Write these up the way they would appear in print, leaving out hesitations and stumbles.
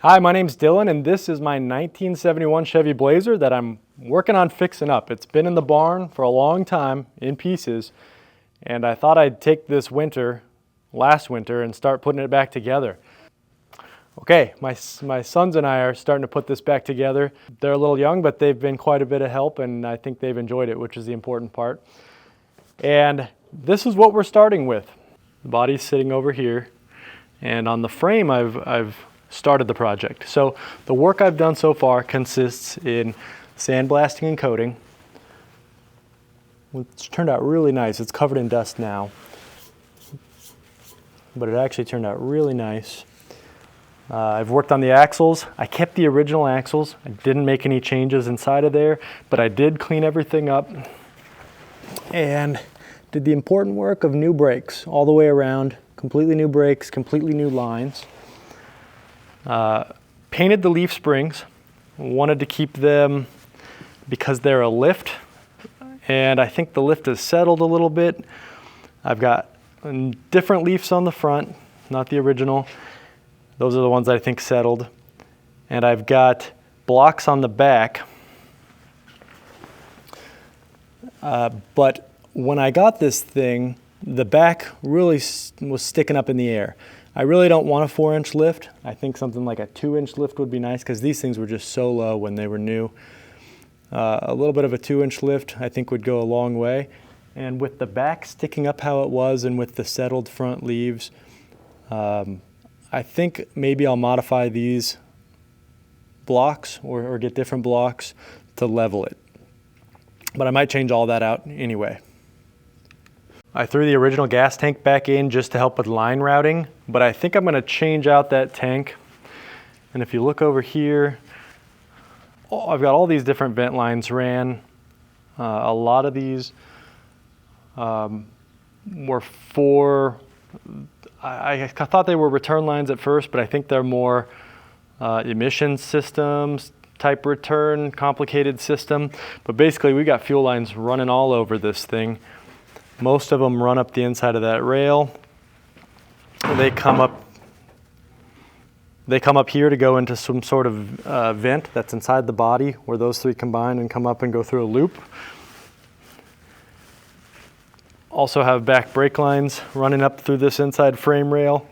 Hi, my name's Dylan, and this is my 1971 Chevy Blazer that I'm working on fixing up. It's been in the barn for a long time, in pieces, and I thought I'd take this winter, last winter, and start putting it back together. Okay, my sons and I are starting to put this back together. They're a little young, but they've been quite a bit of help, and I think they've enjoyed it, which is the important part. And this is what we're starting with. The body's sitting over here, and on the frame I've started the project. So the work I've done so far consists in sandblasting and coating. It's turned out really nice. It's covered in dust now, but it actually turned out really nice. I've worked on the axles. I kept the original axles. I didn't make any changes inside of there, but I did clean everything up and did the important work of new brakes all the way around. Completely new brakes, completely new lines. Painted the leaf springs. Wanted to keep them because they're a lift, and I think the lift has settled a little bit. I've got different leaves on the front, not the original. Those are the ones I think settled. And I've got blocks on the back. But when I got this thing, the back really was sticking up in the air. I really don't want a 4-inch lift. I think something like a 2-inch lift would be nice because these things were just so low when they were new. A little bit of a 2-inch lift I think would go a long way. And with the back sticking up how it was and with the settled front leaves, I think maybe I'll modify these blocks or get different blocks to level it. But I might change all that out anyway. I threw the original gas tank back in just to help with line routing, but I think I'm going to change out that tank. And if you look over here, I've got all these different vent lines ran. A lot of these were for, I thought they were return lines at first, but I think they're more emission systems type return, complicated system. But basically we got fuel lines running all over this thing. Most of them run up the inside of that rail. They come up here to go into some sort of vent that's inside the body where those three combine and come up and go through a loop. Also have back brake lines running up through this inside frame rail.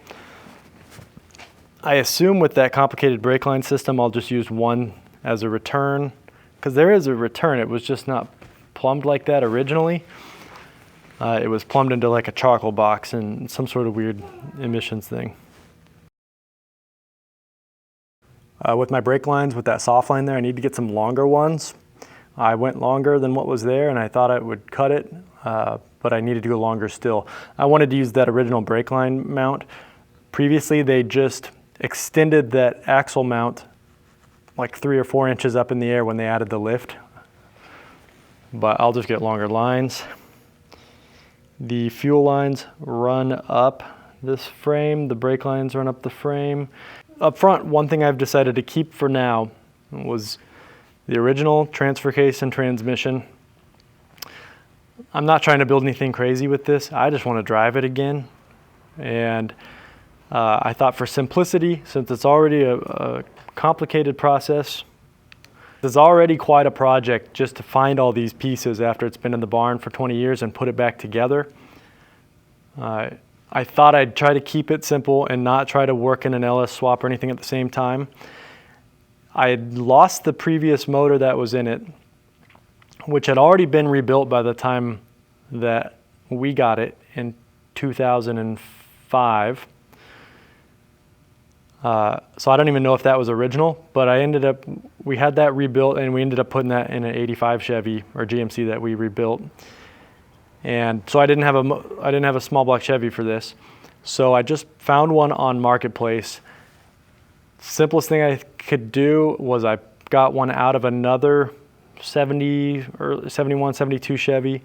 I assume with that complicated brake line system, I'll just use one as a return, because there is a return. It was just not plumbed like that originally. It was plumbed into like a charcoal box and some sort of weird emissions thing. With my brake lines, with that soft line there, I need to get some longer ones. I went longer than what was there and I thought I would cut it, but I needed to go longer still. I wanted to use that original brake line mount. Previously, they just extended that axle mount like 3 or 4 inches up in the air when they added the lift. But I'll just get longer lines. The fuel lines run up this frame, the brake lines run up the frame. Up front, one thing I've decided to keep for now was the original transfer case and transmission. I'm not trying to build anything crazy with this. I just want to drive it again. And I thought for simplicity, since it's already a complicated process, it's already quite a project just to find all these pieces after it's been in the barn for 20 years and put it back together. I thought I'd try to keep it simple and not try to work in an LS swap or anything at the same time. I had lost the previous motor that was in it, which had already been rebuilt by the time that we got it in 2005. So I don't even know if that was original, but we had that rebuilt and we ended up putting that in an 85 Chevy or GMC that we rebuilt. And so I didn't have a small block Chevy for this. So I just found one on Marketplace. Simplest thing I could do was I got one out of another 71, 72 Chevy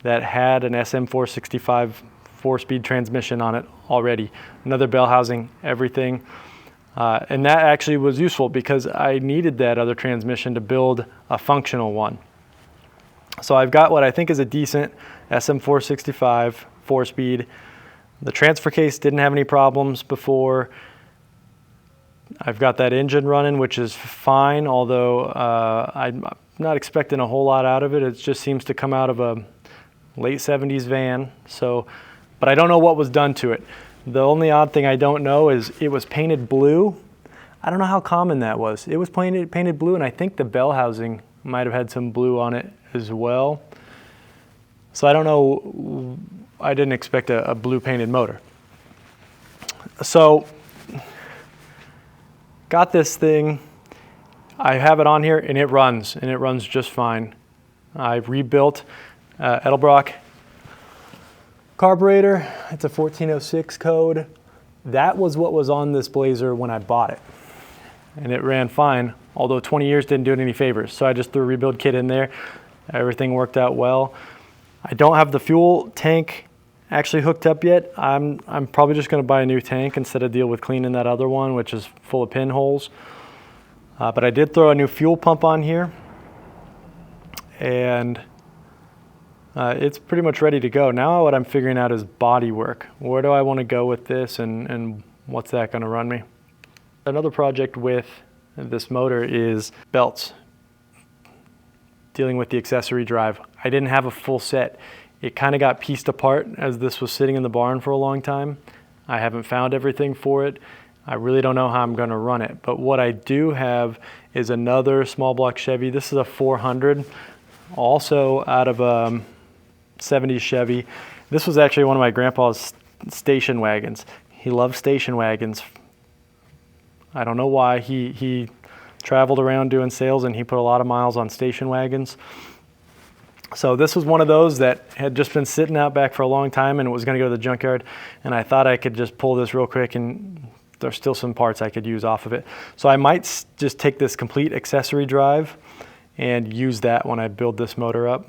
that had an SM465 4-speed transmission on it already. Another bell housing, everything. And that actually was useful because I needed that other transmission to build a functional one. So I've got what I think is a decent SM465 4-speed. The transfer case didn't have any problems before. I've got that engine running, which is fine, although I'm not expecting a whole lot out of it. It just seems to come out of a late 70s van. So, but I don't know what was done to it. The only odd thing I don't know is it was painted blue. I don't know how common that was. It was painted blue, and I think the bell housing might have had some blue on it as well. So I don't know, I didn't expect a blue painted motor. So, got this thing, I have it on here, and it runs just fine. I've rebuilt Edelbrock carburetor. It's a 1406 code. That was what was on this Blazer when I bought it, and it ran fine, although 20 years didn't do it any favors. So I just threw a rebuild kit in there. Everything worked out well. I don't have the fuel tank actually hooked up yet. I'm probably just going to buy a new tank instead of deal with cleaning that other one, which is full of pinholes. But I did throw a new fuel pump on here, and it's pretty much ready to go. Now what I'm figuring out is body work. Where do I want to go with this, and what's that going to run me? Another project with this motor is belts. Dealing with the accessory drive. I didn't have a full set. It kind of got pieced apart as this was sitting in the barn for a long time. I haven't found everything for it. I really don't know how I'm going to run it. But what I do have is another small block Chevy. This is a 400, also out of a 70s Chevy. This was actually one of my grandpa's station wagons. He loved station wagons. I don't know why. He traveled around doing sales, and he put a lot of miles on station wagons. So this was one of those that had just been sitting out back for a long time, and it was going to go to the junkyard, and I thought I could just pull this real quick, and there's still some parts I could use off of it. So I might just take this complete accessory drive and use that when I build this motor up.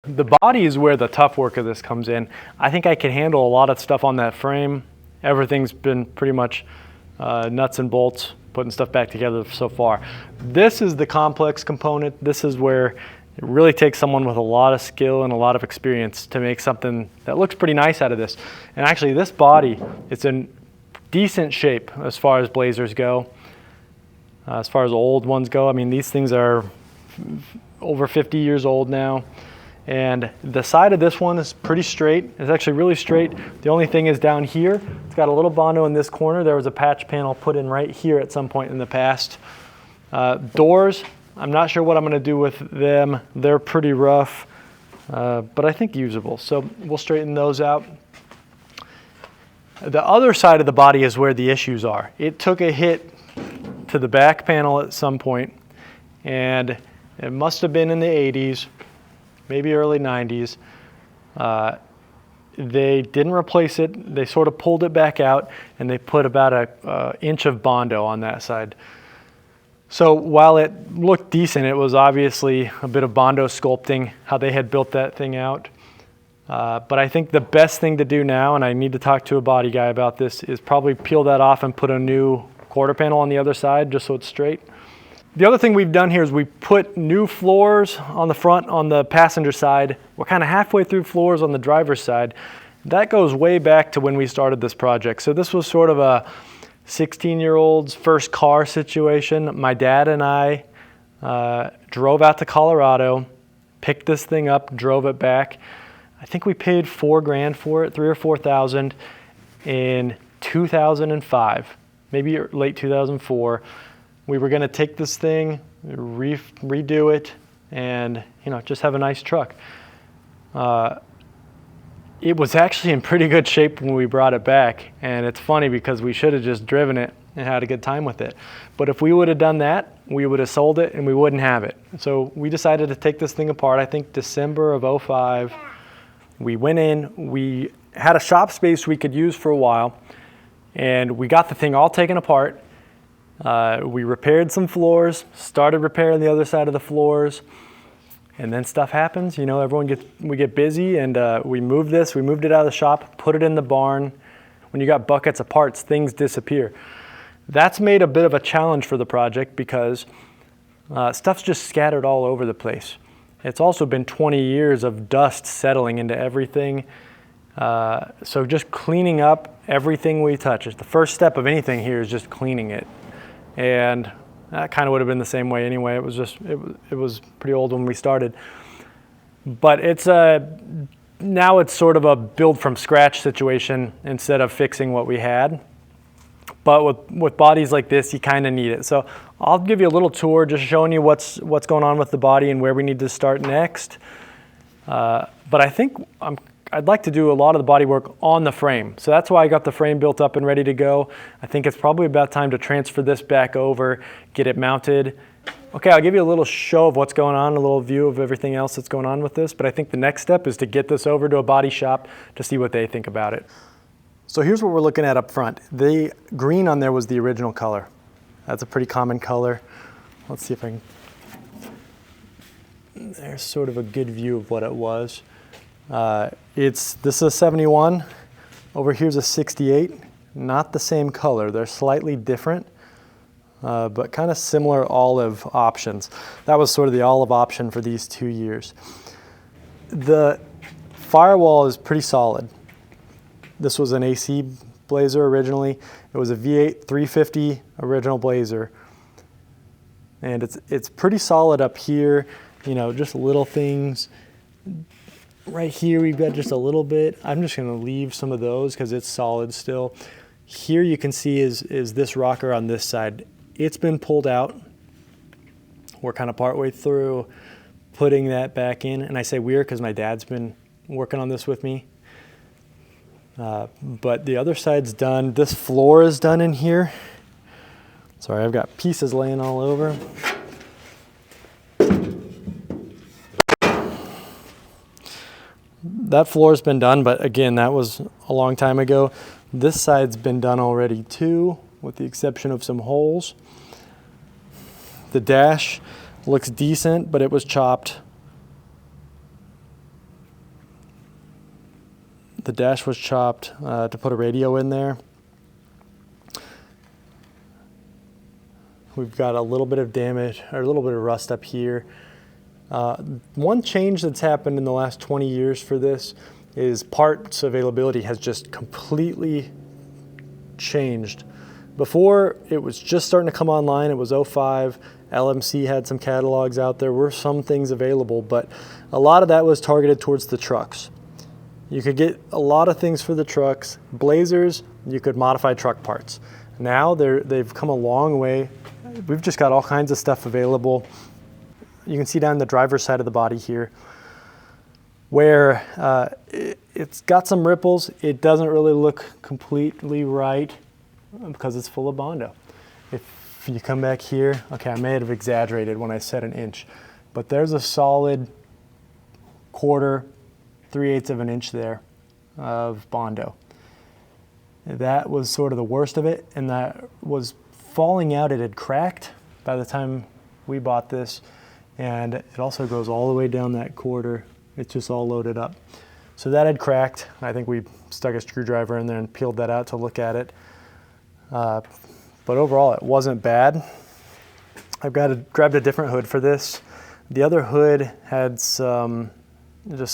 The body is where the tough work of this comes in. I think I can handle a lot of stuff on that frame. Everything's been pretty much nuts and bolts, putting stuff back together so far. This is the complex component. This is where it really takes someone with a lot of skill and a lot of experience to make something that looks pretty nice out of this. And actually this body, it's in decent shape as far as Blazers go. As far as old ones go, I mean, these things are over 50 years old now. And the side of this one is pretty straight. It's actually really straight. The only thing is down here, it's got a little Bondo in this corner. There was a patch panel put in right here at some point in the past. Doors, I'm not sure what I'm going to do with them. They're pretty rough, but I think usable. So we'll straighten those out. The other side of the body is where the issues are. It took a hit to the back panel at some point, and it must have been in the 80s. Maybe early 90s. They didn't replace it. They sort of pulled it back out, and they put about an inch of Bondo on that side. So while it looked decent, it was obviously a bit of Bondo sculpting, how they had built that thing out. But I think the best thing to do now, and I need to talk to a body guy about this, is probably peel that off and put a new quarter panel on the other side, just so it's straight. The other thing we've done here is we put new floors on the front on the passenger side. We're kind of halfway through floors on the driver's side. That goes way back to when we started this project. So this was sort of a 16-year-old's first car situation. My dad and I drove out to Colorado, picked this thing up, drove it back. I think we paid $4,000 for it, $3,000 or $4,000 in 2005, maybe late 2004. We were going to take this thing, redo it, and just have a nice truck. It was actually in pretty good shape when we brought it back, and it's funny because we should have just driven it and had a good time with it. But if we would have done that, we would have sold it and we wouldn't have it. So we decided to take this thing apart. I think December of '05. We went in, we had a shop space we could use for a while, and we got the thing all taken apart. We repaired some floors, started repairing the other side of the floors, and then stuff happens. We get busy, and we moved it out of the shop, put it in the barn. When you got buckets of parts, things disappear. That's made a bit of a challenge for the project because stuff's just scattered all over the place. It's also been 20 years of dust settling into everything. So just cleaning up everything we touch. The first step of anything here is just cleaning it. And that kind of would have been the same way anyway. It was pretty old when we started. But now it's sort of a build from scratch situation instead of fixing what we had. But with bodies like this, you kind of need it. So I'll give you a little tour, just showing you what's going on with the body and where we need to start next. But I think I'd like to do a lot of the body work on the frame. So that's why I got the frame built up and ready to go. I think it's probably about time to transfer this back over, get it mounted. Okay, I'll give you a little show of what's going on, a little view of everything else that's going on with this. But I think the next step is to get this over to a body shop to see what they think about it. So here's what we're looking at up front. The green on there was the original color. That's a pretty common color. Let's see if I can, there's sort of a good view of what it was. This is a 71. Over here's a 68. Not the same color. They're slightly different, but kind of similar olive options. That was sort of the olive option for these 2 years. The firewall is pretty solid. This was an AC Blazer originally. It was a V8 350 original Blazer. And it's pretty solid up here, you know, just little things. Right here we've got just a little bit. I'm just gonna leave some of those because it's solid still. Here you can see is this rocker on this side. It's been pulled out. We're kind of partway through putting that back in. And I say we're because my dad's been working on this with me. But the other side's done. This floor is done in here. Sorry, I've got pieces laying all over. That floor's been done, but again, that was a long time ago. This side's been done already too, with the exception of some holes. The dash looks decent, but it was chopped. The dash was chopped to put a radio in there. We've got a little bit of damage, or a little bit of rust up here. One change that's happened in the last 20 years for this is parts availability has just completely changed. Before, it was just starting to come online. It was 05. LMC had some catalogs out. There were some things available, but a lot of that was targeted towards the trucks. You could get a lot of things for the trucks. Blazers, you could modify truck parts. Now they've come a long way. We've just got all kinds of stuff available. You can see down the driver's side of the body here where it's got some ripples. It doesn't really look completely right because it's full of Bondo. If you come back here, okay, I may have exaggerated when I said an inch, but there's a solid 1/4, 3/8 of an inch there of Bondo. That was sort of the worst of it, and that was falling out. It had cracked by the time we bought this, and it also goes all the way down that 1/4. It's just all loaded up. So that had cracked. I think we stuck a screwdriver in there and peeled that out to look at it. But overall, it wasn't bad. I've grabbed a different hood for this. The other hood had just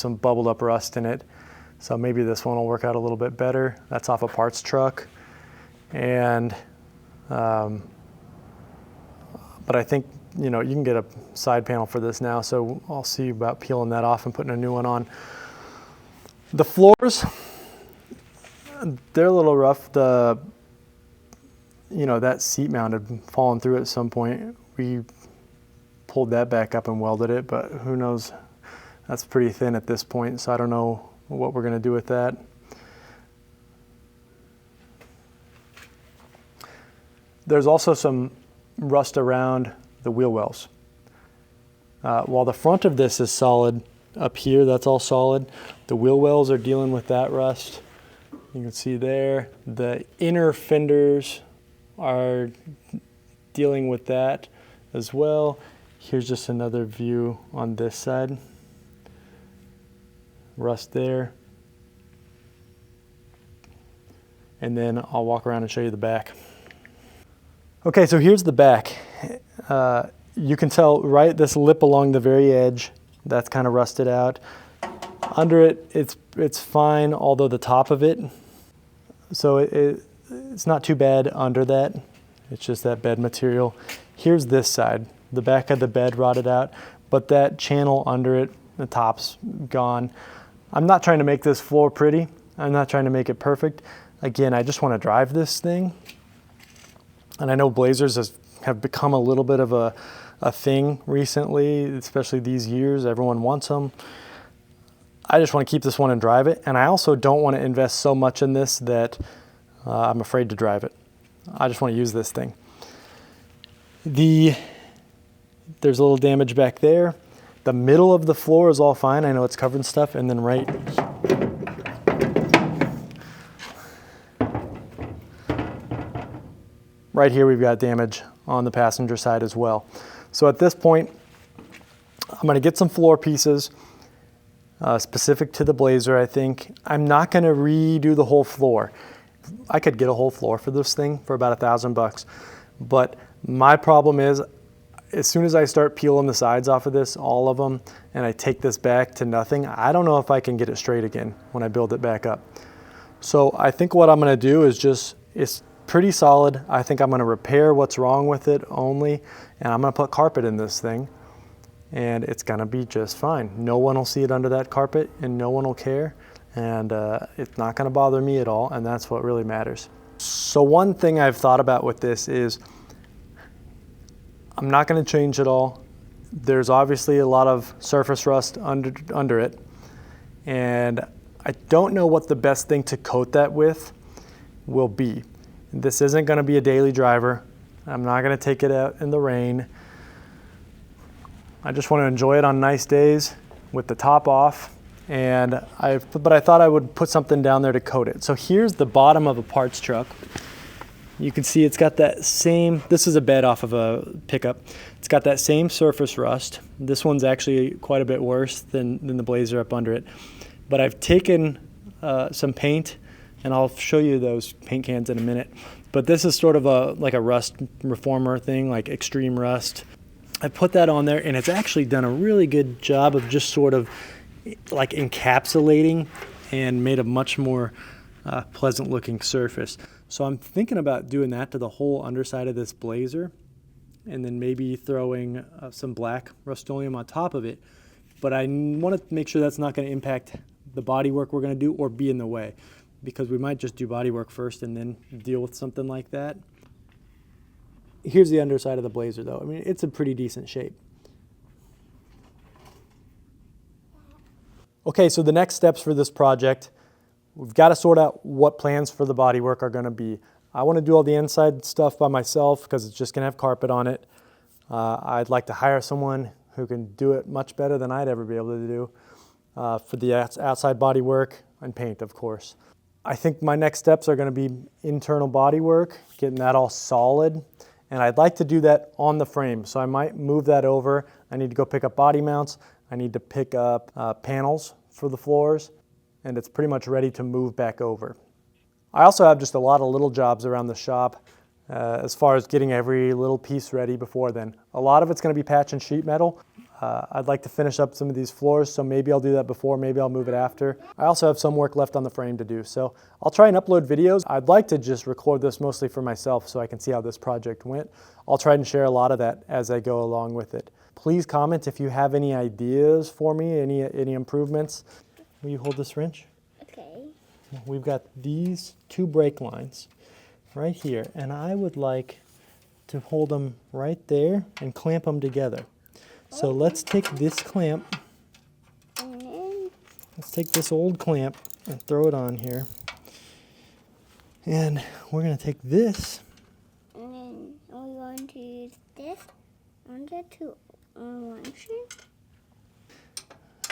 some bubbled up rust in it. So maybe this one will work out a little bit better. That's off a parts truck. And, but I think, you know, you can get a side panel for this now. So I'll see about peeling that off and putting a new one on. The floors, they're a little rough. You know, that seat mount had fallen through at some point. We pulled that back up and welded it, but who knows? That's pretty thin at this point, so I don't know what we're gonna do with that. There's also some rust around the wheel wells. While the front of this is solid, up here, that's all solid. The wheel wells are dealing with that rust. You can see there. The inner fenders are dealing with that as well. Here's just another view on this side. Rust there. And then I'll walk around and show you the back. Okay, so here's the back. You can tell right this lip along the very edge, that's kind of rusted out. Under it, it's fine, although the top of it, so it's not too bad under that. It's just that bed material. Here's this side. The back of the bed rotted out, but that channel under it, the top's gone. I'm not trying to make this floor pretty. I'm not trying to make it perfect. Again, I just want to drive this thing. And I know Blazers have become a little bit of a thing recently, especially these years. Everyone wants them. I just want to keep this one and drive it. And I also don't want to invest so much in this that I'm afraid to drive it. I just want to use this thing. There's a little damage back there. The middle of the floor is all fine. I know it's covered in stuff. And then right here, we've got damage on the passenger side as well. So at this point, I'm going to get some floor pieces specific to the Blazer, I think. I'm not going to redo the whole floor. I could get a whole floor for this thing for about $1,000 bucks. But my problem is, as soon as I start peeling the sides off of this, all of them, and I take this back to nothing, I don't know if I can get it straight again when I build it back up. So I think what I'm going to do is it's pretty solid. I think I'm going to repair what's wrong with it only, and I'm going to put carpet in this thing, and it's going to be just fine. No one will see it under that carpet, and no one will care, and it's not going to bother me at all, and that's what really matters. So one thing I've thought about with this is I'm not going to change it all. There's obviously a lot of surface rust under it, and I don't know what the best thing to coat that with will be. This isn't going to be a daily driver. I'm not going to take it out in the rain. I just want to enjoy it on nice days with the top off, but I thought I would put something down there to coat it. So here's the bottom of a parts truck. You can see it's got that same, this is a bed off of a pickup. It's got that same surface rust. This one's actually quite a bit worse than the Blazer up under it. But I've taken some paint, and I'll show you those paint cans in a minute. But this is sort of like a rust reformer thing, like extreme rust. I put that on there, and it's actually done a really good job of just sort of like encapsulating and made a much more pleasant looking surface. So I'm thinking about doing that to the whole underside of this Blazer, and then maybe throwing some black Rust-Oleum on top of it. But I want to make sure that's not going to impact the body work we're going to do or be in the way, because we might just do body work first and then deal with something like that. Here's the underside of the Blazer though. I mean, it's in pretty decent shape. Okay, so the next steps for this project, we've got to sort out what plans for the bodywork are going to be. I want to do all the inside stuff by myself because it's just going to have carpet on it. I'd like to hire someone who can do it much better than I'd ever be able to do for the outside bodywork and paint, of course. I think my next steps are going to be internal bodywork, getting that all solid. And I'd like to do that on the frame, so I might move that over. I need to go pick up body mounts. I need to pick up panels for the floors, and it's pretty much ready to move back over. I also have just a lot of little jobs around the shop as far as getting every little piece ready before then. A lot of it's going to be patch and sheet metal. I'd like to finish up some of these floors, so maybe I'll do that before, maybe I'll move it after. I also have some work left on the frame to do, so I'll try and upload videos. I'd like to just record this mostly for myself so I can see how this project went. I'll try and share a lot of that as I go along with it. Please comment if you have any ideas for me, any improvements. Will you hold this wrench? Okay. We've got these two brake lines right here, and I would like to hold them right there and clamp them together. So let's take this clamp, let's take this old clamp and throw it on here. And we're going to take this. And then we're going to use this under to launch it.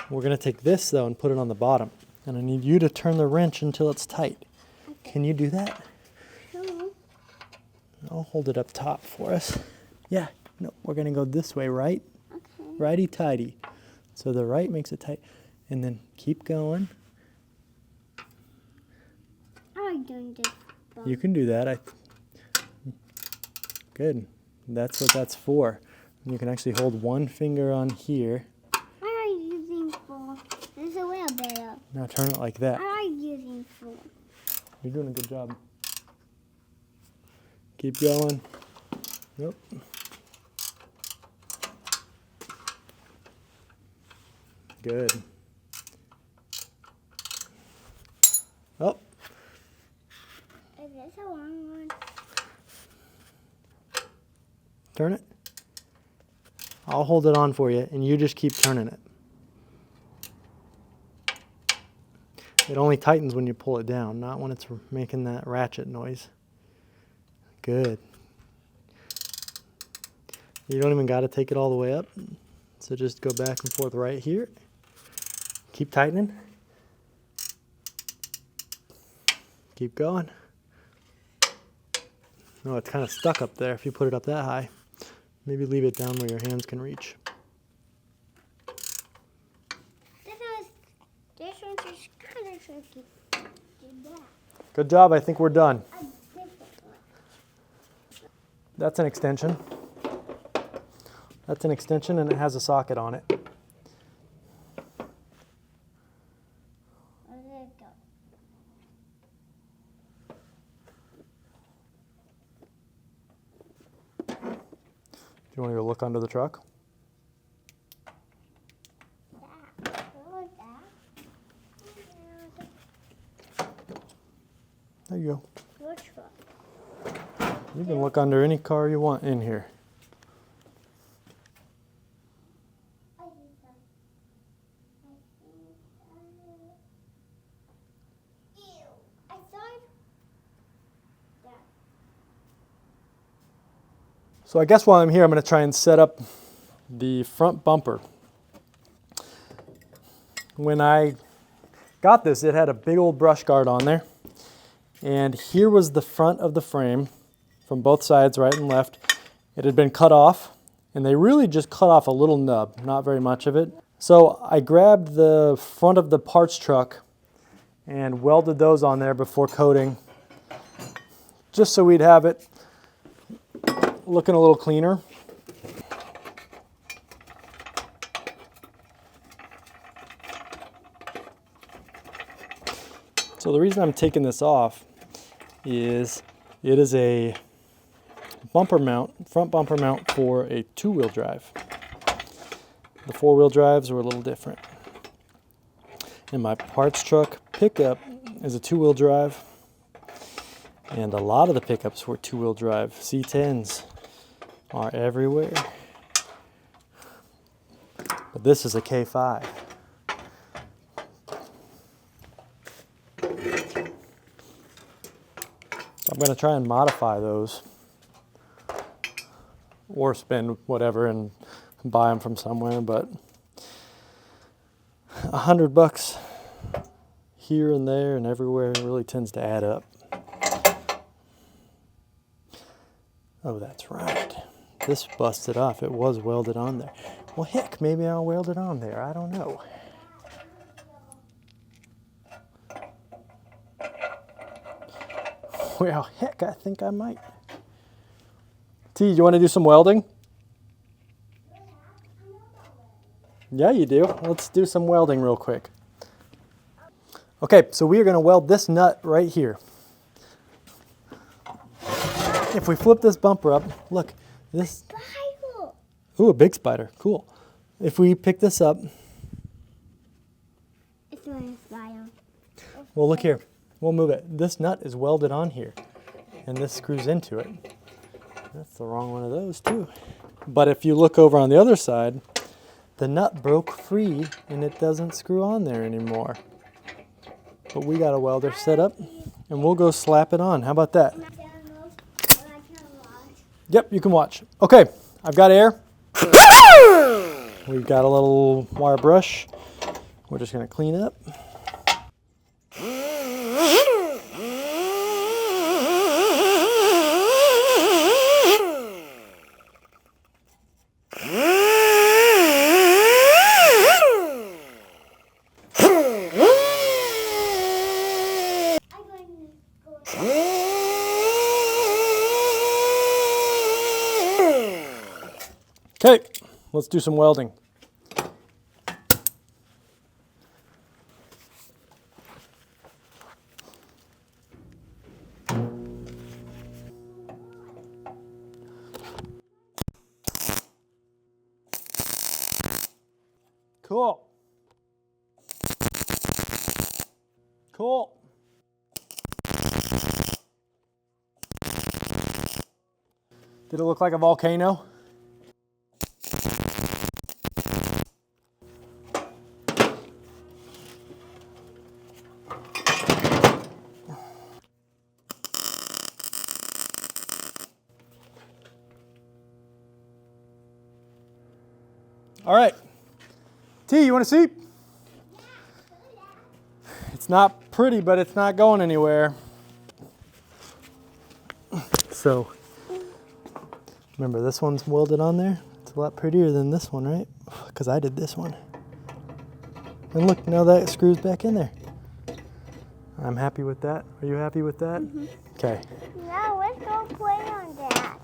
We're going to take this though and put it on the bottom. And I need you to turn the wrench until it's tight. Okay. Can you do that? Sure. I'll hold it up top for us. Yeah, no, we're going to go this way, right? Okay. Righty-tighty. So the right makes it tight. And then keep going. I like doing this. You can do that. Good. That's what that's for. And you can actually hold one finger on here. What are you using for? This is a wheelbarrow. Now turn it like that. I like using food. You're doing a good job. Keep going. Nope. Good. Oh. Is this a long one? Turn it. I'll hold it on for you, and you just keep turning it. It only tightens when you pull it down, not when it's making that ratchet noise. Good. You don't even got to take it all the way up. So just go back and forth right here. Keep tightening. Keep going. No, it's kind of stuck up there if you put it up that high. Maybe leave it down where your hands can reach. This one's just kind of tricky. Good job, I think we're done. I did this one. That's an extension. That's an extension and it has a socket on it. Where did it go? Do you want to go look under the truck? Where was that? There you go. Which one? You can look under any car you want in here. So I guess while I'm here, I'm going to try and set up the front bumper. When I got this, it had a big old brush guard on there. And here was the front of the frame from both sides, right and left. It had been cut off, and they really just cut off a little nub, not very much of it. So I grabbed the front of the parts truck and welded those on there before coating, just so we'd have it looking a little cleaner. So the reason I'm taking this off is it is a bumper mount, front bumper mount for a two-wheel drive. The four-wheel drives were a little different. And my parts truck pickup is a two-wheel drive. And a lot of the pickups were two-wheel drive. C10s are everywhere. But this is a K5. So I'm going to try and modify those or spend whatever and buy them from somewhere, but $100 here and there and everywhere really tends to add up. Oh, that's right. This busted off. It was welded on there. Well, heck, maybe I'll weld it on there. I don't know. Well, heck, I think I might. T, do you want to do some welding? Yeah, you do. Let's do some welding real quick. Okay, so we are going to weld this nut right here. If we flip this bumper up, look, this. Spider. Ooh, a big spider. Cool. If we pick this up. It's not a spider. Well, look here. We'll move it. This nut is welded on here, and this screws into it. That's the wrong one of those, too. But if you look over on the other side, the nut broke free, and it doesn't screw on there anymore. But we got a welder set up, and we'll go slap it on. How about that? Yep, you can watch. Okay, I've got air. We've got a little wire brush. We're just going to clean up. Okay, let's do some welding. Cool. Cool. Did it look like a volcano? All right. T, you want to see? It's not pretty, but it's not going anywhere. So, remember this one's welded on there? It's a lot prettier than this one, right? Because I did this one. And look, now that screws back in there. I'm happy with that. Are you happy with that? Mm-hmm. Okay. Now let's go play on that.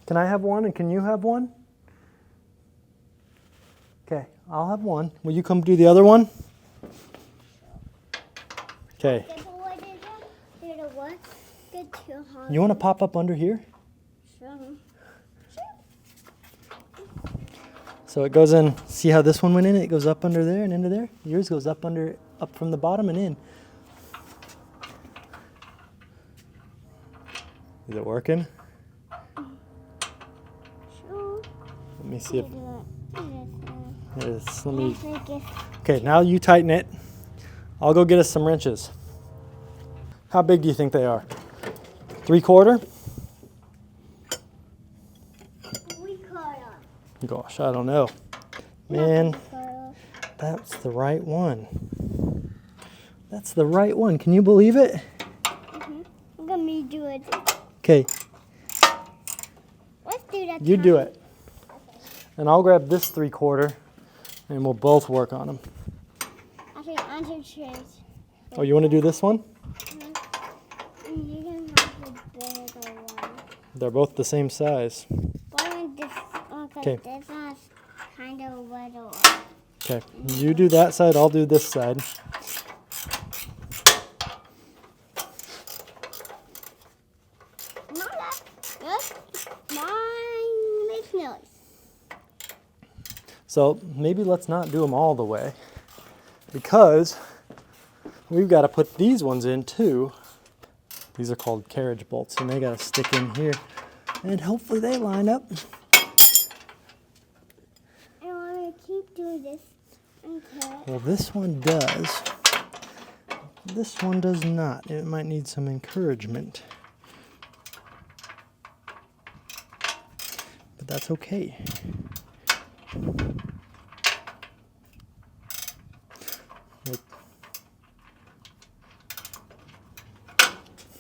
Can I have one and can you have one? Okay, I'll have one. Will you come do the other one? Okay. You want to pop up under here? Sure. So it goes in, see how this one went in? It goes up under there and into there. Yours goes up from the bottom and in. Is it working? Sure. Let me see if it is. Let me. Okay, now you tighten it. I'll go get us some wrenches. How big do you think they are? 3/4? 3/4. Gosh, I don't know. Man, that's the right one. That's the right one. Can you believe it? Mm-hmm. Let me do it. Okay. Let's do that. You do it. Okay. And I'll grab this 3/4 and we'll both work on them. Okay, on to chairs. Oh, you want to do this one? Mm-hmm. You can have the bigger one. They're both the same size. Why don't this? Okay. This one's kind of little. Okay, you do that side, I'll do this side. Mine makes noise. So maybe let's not do them all the way because we've got to put these ones in too. These are called carriage bolts and they got to stick in here and hopefully they line up. I want to keep doing this. Okay. Well, this one does. This one does not. It might need some encouragement. But that's okay.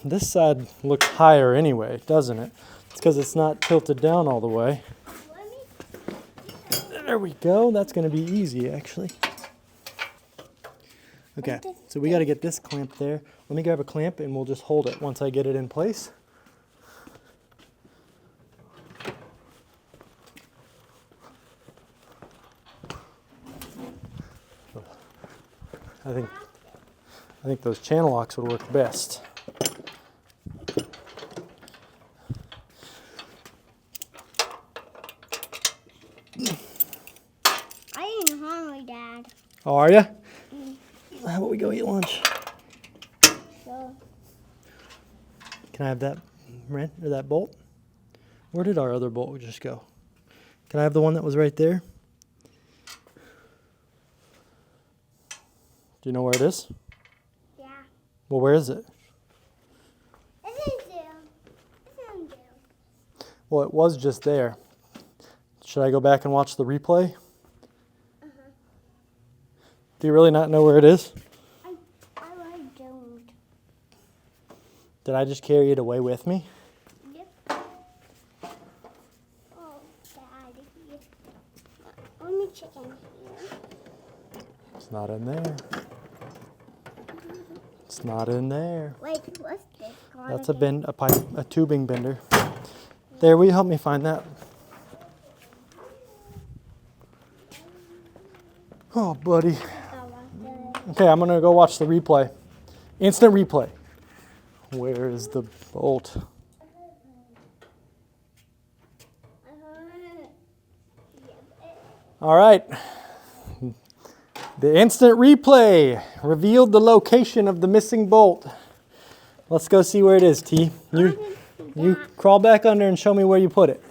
This side looks higher anyway, doesn't it? It's because it's not tilted down all the way. There we go. That's going to be easy, actually. Okay, so we got to get this clamp there. Let me grab a clamp and we'll just hold it once I get it in place. I think those channel locks would work best. I ain't hungry, Dad. Oh, are you? How about we go eat lunch? So. Can I have that wrench or that bolt? Where did our other bolt just go? Can I have the one that was right there? Do you know where it is? Yeah. Well, where is it? It's in there. It's in there. Well, it was just there. Should I go back and watch the replay? Uh-huh. Do you really not know where it is? I don't. Did I just carry it away with me? Yep. Oh, Dad. Let me check in here. It's not in there. It's not in there. Wait, what's this? That's a tubing bender. There, will you help me find that? Oh, buddy. Okay, I'm gonna go watch the replay. Instant replay. Where is the bolt? All right. The instant replay revealed the location of the missing bolt. Let's go see where it is, T. You crawl back under and show me where you put it.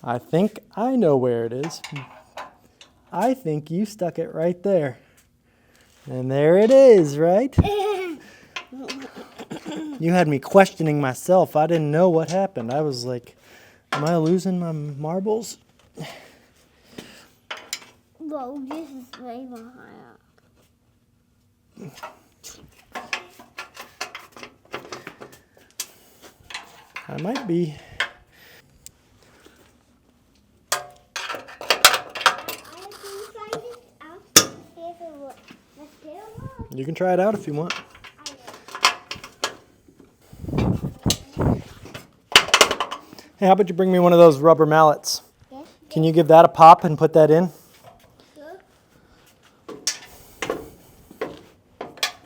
I think I know where it is. I think you stuck it right there. And there it is, right? You had me questioning myself. I didn't know what happened. I was like, am I losing my marbles? Whoa, this is way behind. I might be. You can try it out if you want. Hey, how about you bring me one of those rubber mallets? Yeah. Can you give that a pop and put that in? Sure.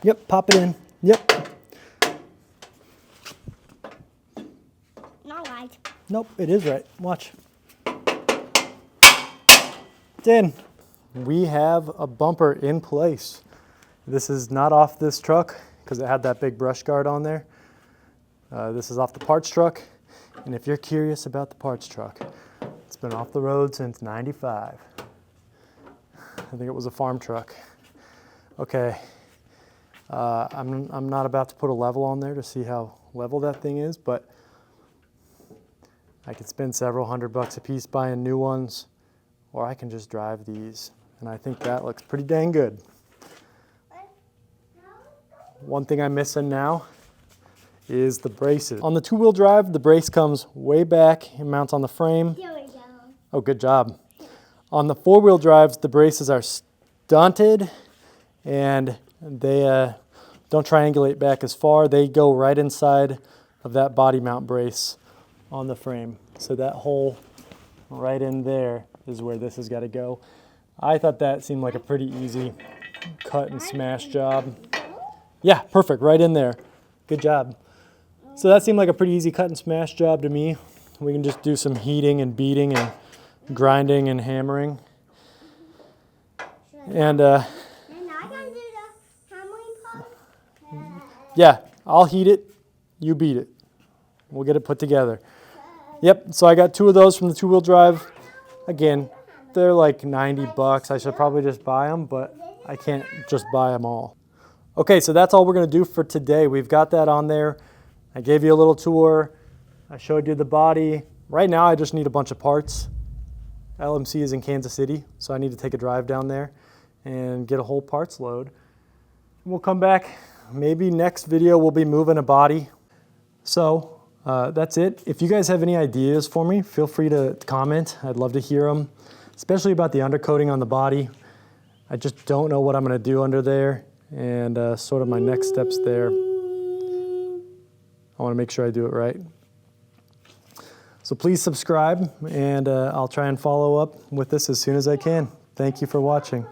Yep, pop it in. Yep. Not right. Nope, it is right. Watch. It's in. We have a bumper in place. This is not off this truck because it had that big brush guard on there. This is off the parts truck. And if you're curious about the parts truck, it's been off the road since '95. I think it was a farm truck. Okay, I'm not about to put a level on there to see how level that thing is, but I could spend several $100 a piece buying new ones, or I can just drive these. And I think that looks pretty dang good. One thing I'm missing now is the braces. On the two-wheel drive, the brace comes way back and mounts on the frame. Here we go. Oh, good job. On the four-wheel drives, the braces are stunted and they don't triangulate back as far. They go right inside of that body mount brace on the frame. So that hole right in there is where this has got to go. I thought that seemed like a pretty easy cut and smash job. Yeah, perfect, right in there. Good job. So that seemed like a pretty easy cut and smash job to me. We can just do some heating and beating and grinding and hammering. And And I can do the hammering part. yeah, I'll heat it, you beat it. We'll get it put together. Yep, so I got two of those from the two-wheel drive. Again, they're like $90. I should probably just buy them, but I can't just buy them all. Okay, so that's all we're gonna do for today. We've got that on there. I gave you a little tour. I showed you the body. Right now, I just need a bunch of parts. LMC is in Kansas City, so I need to take a drive down there and get a whole parts load. We'll come back. Maybe next video we'll be moving a body. So that's it. If you guys have any ideas for me, feel free to comment. I'd love to hear them, especially about the undercoating on the body. I just don't know what I'm gonna do under there and sort of my next steps there. I wanna make sure I do it right. So please subscribe and I'll try and follow up with this as soon as I can. Thank you for watching.